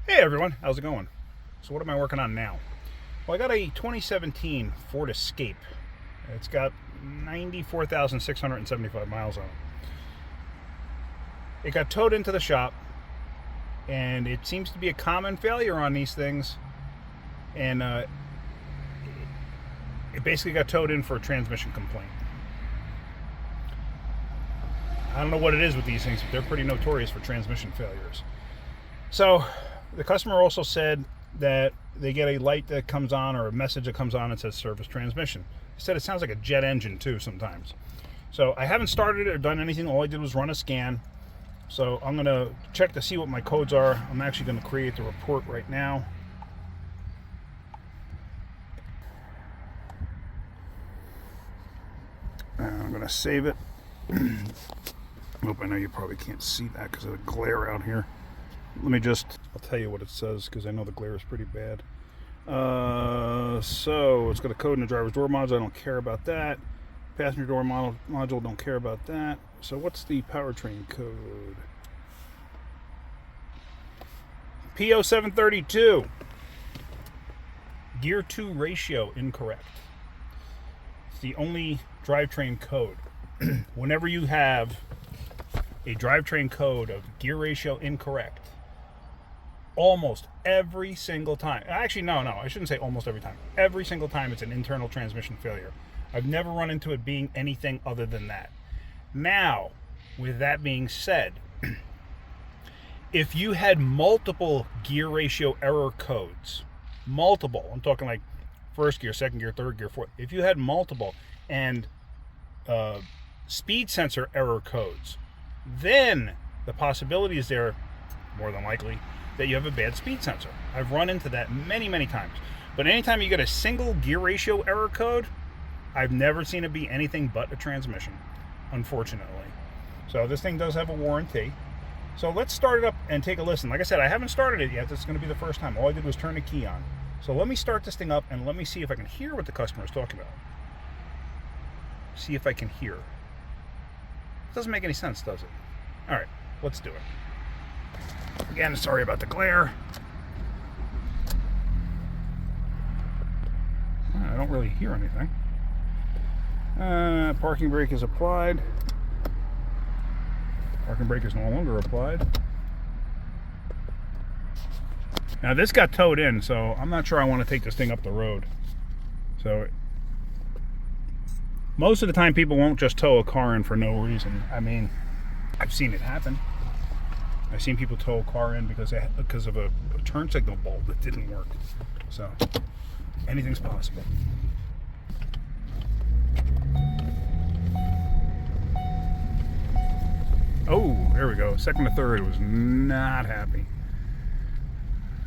Hey everyone, how's it going? So what am I working on now? Well, I got a 2017 Ford Escape. It's got 94,675 miles on it. It got towed into the shop, and it seems to be a common failure on these things. And it basically got towed in for a transmission complaint. I don't know what it is with these things, but they're pretty notorious for transmission failures. So the customer also said that they get a light that comes on or a message that comes on and says service transmission. He said it sounds like a jet engine too sometimes. So I haven't started it or done anything. All I did was run a scan. So I'm going to check to see what my codes are. I'm actually going to create the report right now. I'm going to save it. Hope I know you probably can't see that because of the glare out here. Let me just, I'll tell you what it says because I know the glare is pretty bad. So it's got a code in the driver's door module. I don't care about that. Passenger door module, don't care about that. So what's the powertrain code? PO732. Gear 2 ratio incorrect. It's the only drivetrain code. Whenever you have a drivetrain code of gear ratio incorrect, almost every single time, actually no, I shouldn't say almost every time. Every single time it's an internal transmission failure. I've never run into it being anything other than that. Now, with that being said, if you had multiple gear ratio error codes, multiple, I'm talking like first gear, second gear, third gear, fourth, if you had multiple and speed sensor error codes, then the possibility is there, more than likely, that you have a bad speed sensor. I've run into that many times. But anytime you get a single gear ratio error code, I've never seen it be anything but a transmission, unfortunately. So this thing does have a warranty. So let's start it up and take a listen. Like I said, I haven't started it yet. This is going to be the first time. All I did was turn the key on. So let me start this thing up and let me see if I can hear what the customer is talking about. See if I can hear. It doesn't make any sense, does it? All right, let's do it. Again, sorry about the glare. I don't really hear anything. Parking brake is applied. Parking brake is no longer applied. Now this got towed in, so I'm not sure I want to take this thing up the road. So most of the time people won't just tow a car in for no reason. I mean, I've seen it happen. I've seen people tow a car in because of a turn signal bulb that didn't work. So anything's possible. Oh, there we go. Second to third was not happy.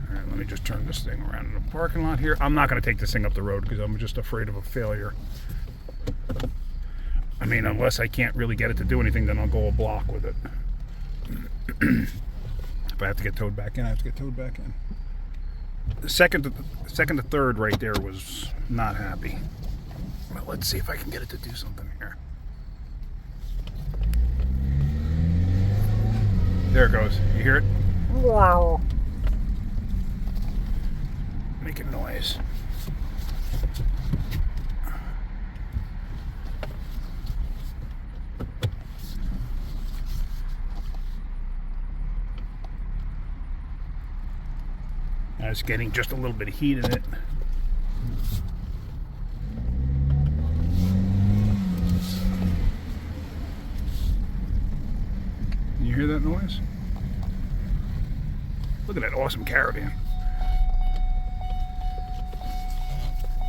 All right, let me just turn this thing around in the parking lot here. I'm not going to take this thing up the road because I'm just afraid of a failure. I mean, unless I can't really get it to do anything, then I'll go a block with it. If I have to get towed back in, I have to get towed back in. The second to third right there was not happy. Well, let's see if I can get it to do something here. There it goes. You hear it? Wow. Making noise. It's getting just a little bit of heat in it. Can you hear that noise? Look at that awesome Caravan.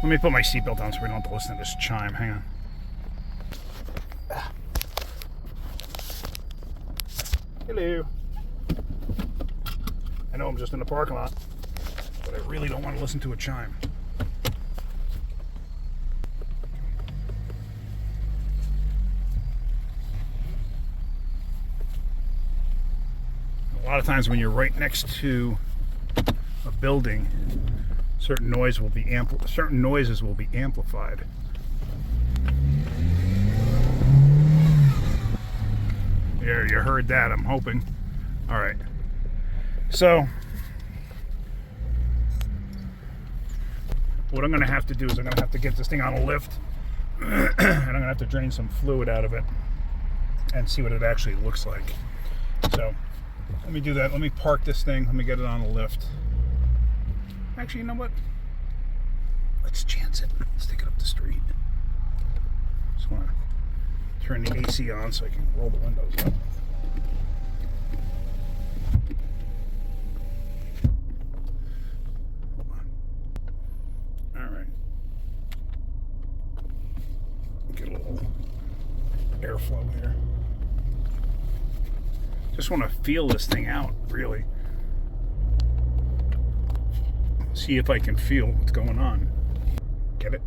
Let me put my seatbelt on so we don't have to listen to this chime. Hang on. Hello. I know I'm just in the parking lot, but I really don't want to listen to a chime. A lot of times when you're right next to a building, certain noises will be amplified. There, you heard that, I'm hoping. All right. So, what I'm going to have to do is I'm going to have to get this thing on a lift, and I'm going to have to drain some fluid out of it and see what it actually looks like. So let me do that. Let me park this thing. Let me get it on a lift. Actually, you know what? Let's chance it. Let's take it up the street. Just want to turn the AC on so I can roll the windows up. Hold on. All right. Get a little airflow here. Just want to feel this thing out, really. See if I can feel what's going on. Get it?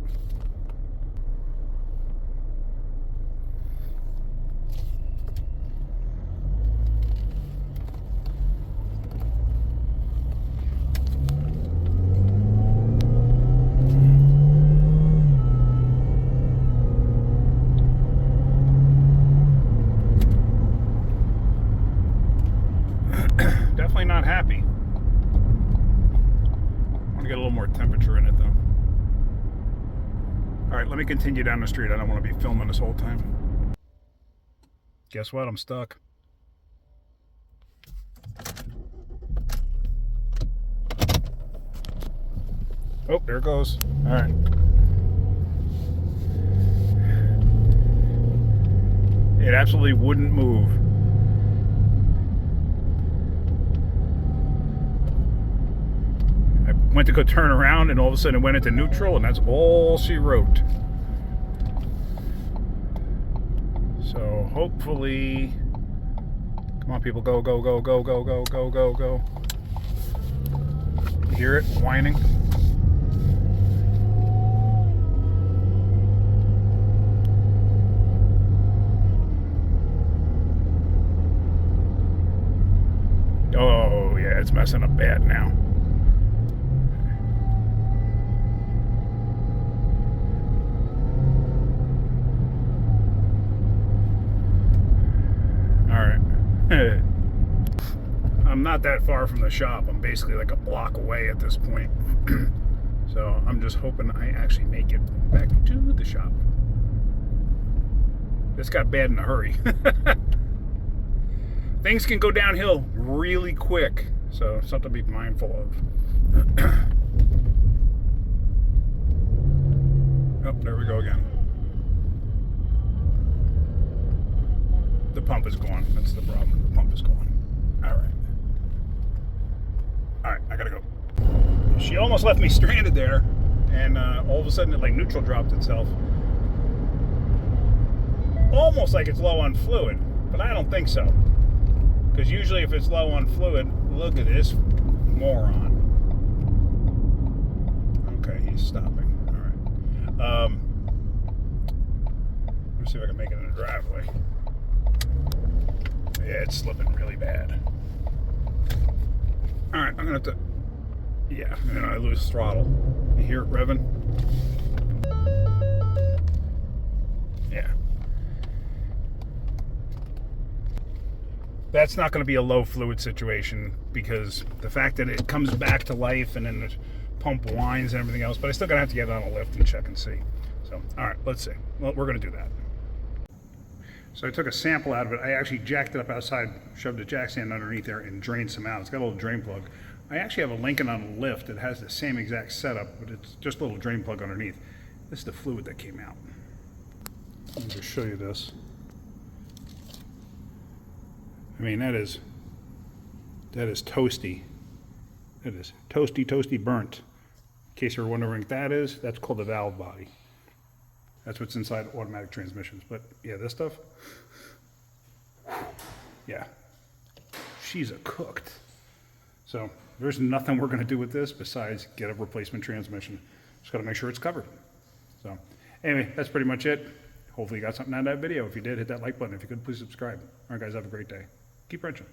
Definitely not happy. I want to get a little more temperature in it, though. All right, let me continue down the street. I don't want to be filming this whole time. Guess what? I'm stuck. Oh, there it goes. All right. It absolutely wouldn't move. I went to go turn around, and all of a sudden it went into neutral, and that's all she wrote. So hopefully, come on, people, go, go, go, go, go, go, go, go, go. You hear it whining? Oh yeah, it's messing up bad now. I'm not that far from the shop. I'm basically like a block away at this point. So I'm just hoping I actually make it back to the shop. This got bad in a hurry. Things can go downhill really quick, so something to be mindful of. Oh, there we go again. The pump is gone. That's the problem. The pump is gone. All right. All right, I gotta go. She almost left me stranded there, and all of a sudden it like neutral dropped itself. Almost like it's low on fluid, but I don't think so. Because usually if it's low on fluid, look at this moron. Okay, he's stopping. All right. Let me see if I can make it in the driveway. Yeah, it's slipping really bad. All right, I'm gonna have to. Yeah, and then I lose throttle. You hear it revving? Yeah. That's not going to be a low fluid situation because the fact that it comes back to life and then the pump whines and everything else, but I still going to have to get it on a lift and check and see. So, all right, let's see. Well, we're going to do that. So I took a sample out of it. I actually jacked it up outside, shoved a jack stand underneath there and drained some out. It's got a little drain plug. I actually have a Lincoln on a lift that has the same exact setup, but it's just a little drain plug underneath. This is the fluid that came out. Let me just show you this. I mean, that is toasty. That is toasty, toasty burnt. In case you're wondering what that is, that's called the valve body. That's what's inside automatic transmissions. But yeah, this stuff, yeah, she's a cooked. So there's nothing we're going to do with this besides get a replacement transmission. Just got to make sure it's covered. So anyway, that's pretty much it. Hopefully you got something out of that video. If you did, hit that like button. If you could, please subscribe. All right, guys, have a great day. Keep wrenching.